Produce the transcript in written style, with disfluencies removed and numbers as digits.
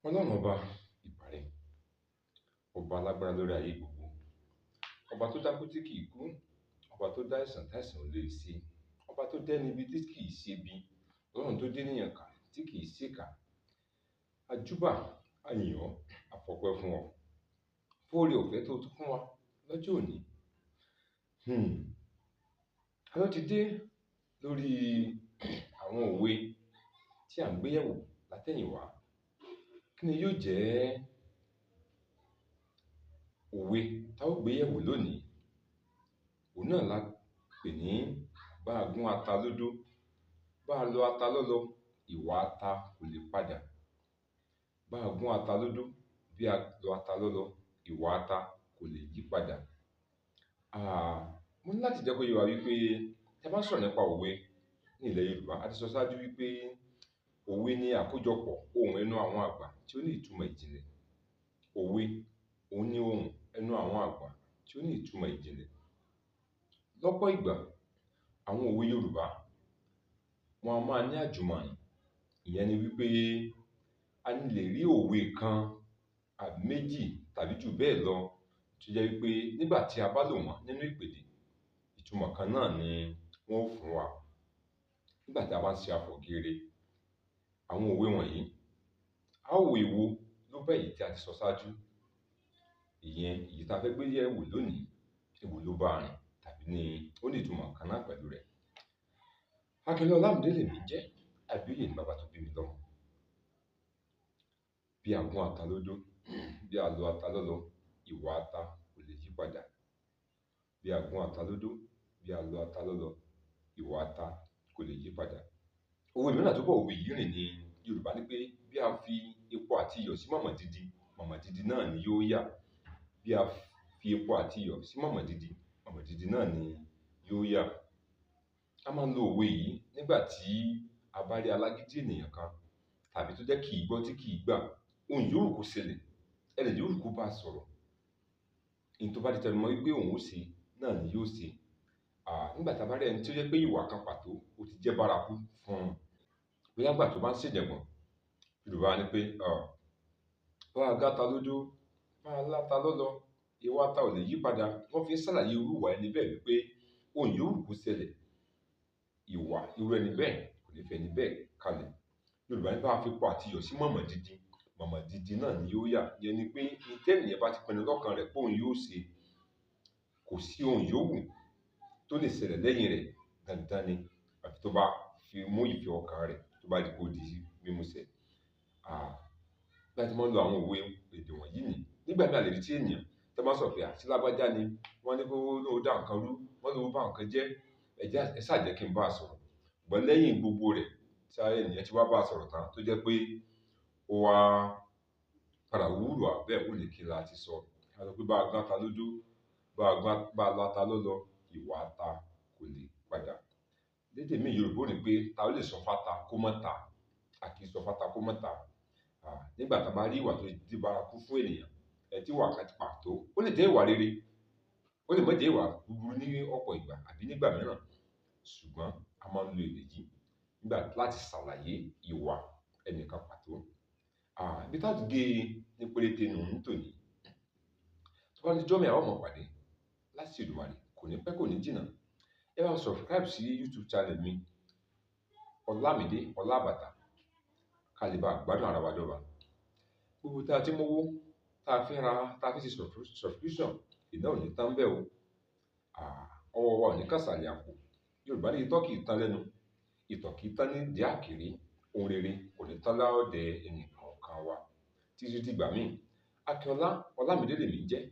Ọlọ́run ọba ìbàrẹ̀, ọba alágbára lórí ayé gbogbo, ọba tó dákú tí kìí kú, ọba tó dá àìsàn táìsàn ò lè ṣe, ọba tó dẹ́ni ibi tí kìí ṣe bí, Ọlọ́run tó dénìyàn kà tí kìí ṣèkà. Àjúbà, a yìn ọ́, a fọpẹ́ fún ọ fún oore ọ̀fẹ́ tó tún fún wa lọ́jọ́ òní. A ló ti dé lórí àwọn òwe tí à ń gbé yẹ̀wò látẹ̀yìnwá. Kí ni yóò jẹ́ òwe tá ó gbé yẹ̀wò lónìí? Òun náà la pè ní bá a gún ata lódó, bá a lọ ata lọ́lọ, ìwà ata kò lè padà. Bá a gún ata lódó, bí a lọ ata lọ́lọ, ìwà ata kò lè yí padà. Mo ní láti jẹ́ kó yé wa wípé tí a bá sọ̀rọ̀ nípa òwe ní ilẹ̀ Yorùbá, a ti sọ ṣáájú wípé òwe ni àkójọpọ̀ ohùn ẹnu àwọn àgbà tí ó ní ìtumọ̀ ìjìnlẹ̀. Òwe, òun ni ohùn ẹnu àwọn àgbà tí ó ní ìtumọ̀ ìjìnlẹ̀. Lọ́pọ̀ ìgbà, àwọn òwe Yorùbá wọn a máa ní àjùmọ̀ni. Ìyẹn ni wípé a lè rí òwe kan àbí méjì tàbí jù bẹ́ẹ̀ lọ tó jẹ́ wípé nígbà tí a bá lò wọ́n nínú ìpèdè, ìtumọ̀ kan náà ni wọ́n ó fún wa. Nígbà tí a bá ń ṣe àfọ̀gèrè àwọn òwe wọ̀nyí, a ó wo èwo ló bá èyí tí a ti sọ ṣáájú. Ìyẹn èyí tí a fẹ́ gbé yẹ̀wò lónìí, èwo ló bá rìn tàbí ní ó ní ìtumọ̀ kan náà pẹ̀lú rẹ̀. Akíndélé Ọlámídé lèmi jẹ́, àbíòye ni bàbá tó bí mi lọ́mọ. Bí a gún ata lódó, bí a lọ ata lọ́lọ, ìwà ata kò lè yí padà. Bí a gún ata lódó, bí a lọ ata lọ́lọ, ìwà ata kò lè yí padà. Òwe mìíràn tó bọ̀ òwe yìí rìn ní Yorùbá ní pé bí a fi epo àti iyọ̀ sí mọ̀mọ́ dídí náà ni yóò yà. Bí a fi epo àti iyọ̀ sí mọ̀mọ́ dídí náà ni yóò yà. A máa ń lo òwe yìí nígbà tí a bá rí alágídí ènìyàn kan tàbí tó jẹ́ kìí gbọ́ tí kìí gbà. Ohun yòówù kó ṣẹlẹ̀, ẹni yòówù kó bá sọ̀rọ̀, ohun tó bá ti tẹnu mọ́ wípé òun ó ṣe náà ni yóò ṣe. Nígbà tí a bá rí ẹni tí ó jẹ́ pé ìwà kan pàtó ó ti jẹ́ bárakú fún un, bóyá nígbà tó bá ń ṣèjàngbọ̀n, Yorùbá ní pé bá a gáta lódó, bá a láta lọ́lọ, ìwà ata ò lè yí padà. Wọ́n fi ń ṣàlàyé irú ìwà ẹni bẹ́ẹ̀ wípé ohun yòówù kó ṣẹlẹ̀, ìwà irú ẹni bẹ́ẹ̀ kò ní fẹ́ ẹni bẹ́ẹ̀ kalẹ̀. Yorùbá ní bá a fi epo àti iyọ̀ sí mọ̀mọ́ dídí náà ni yóò yà. Ìyẹn ni pé tí ènìyàn bá ti pinnu lọ́kàn rẹ̀ pé òun yóò ṣe, kò sí ohun yòówù tó lè ṣẹlẹ̀ lẹ́yìn rẹ̀, dandan ni, àfi tó bá fi mú ìfẹ́ ọkàn rẹ̀ tó bá di kó di mímúṣẹ. Bí a ti máa ń lo àwọn òwe èdè wọ̀nyí ni nígbà tí a lè rí tí ènìyàn tó bá sọ pé àti lágbájá ni wọ́n ní kó ló dá nǹkan rú, wọ́n ló bá nǹkan jẹ́, ẹ ṣáà jẹ́ kí n bá a sọ̀rọ̀. Ṣùgbọ́n lẹ́yìn gbogbo rẹ̀ tí ènìyàn ti wá bá a sọ̀rọ̀ tán tó jẹ́ pé ó wá padà wúrà bẹ́ẹ̀ ó lè kí la ti sọ. A sọ pé bá a gún ata lódó, bá a lọ ata lọ́lọ, ìwà ata kò lè padà. Lédè mi Yorùbá ní pé ta ló lè sọ fáta kó mọ́ ta, a kì í sọ fáta kó mọ́ ta. Nígbà tí a bá rí ìwà tó di bárakú fún ènìyàn, tí ìwà kan ti pàtó, ó lè jẹ́ ìwà rere, ó lè má jẹ́ ìwà búburú ní ọ̀pọ̀ ìgbà àbí nígbà mìíràn. Ṣùgbọ́n a máa ń lo èdè yìí láti ṣàlàyé ìwà ẹnìkan pàtó. Ibi tá ti gé ní péréte nù ń tòní. Tó bá di ọjọ́ mi, a ó mọ̀ pàdé láti Èdùmàrè, kò ní pẹ́ kò ní jìnnà. Ẹ bá subscribe sí YouTube channel mi, Ọlámídé Ọlábàtà, ká lè bá gbádùn ara wa dọ́ba. Gbogbo tí a ti mówó, tá a fi ṣe subscription, ìná ò ní tán bẹ́ẹ̀ o. Ọwọ́ wa ò ní kàsàlẹ̀ àpò. Yorùbá ní ìtọ́ kì í tán lẹ́nu, ìtọ̀ kì í tán ní ìdí àkèré. Ohun rere kò ní tán láọ̀dẹ̀ ẹnì kọ̀ọ̀kan wa. Títí dìgbà míì, Akíọ́lá Ọlámídé lèmi jẹ́,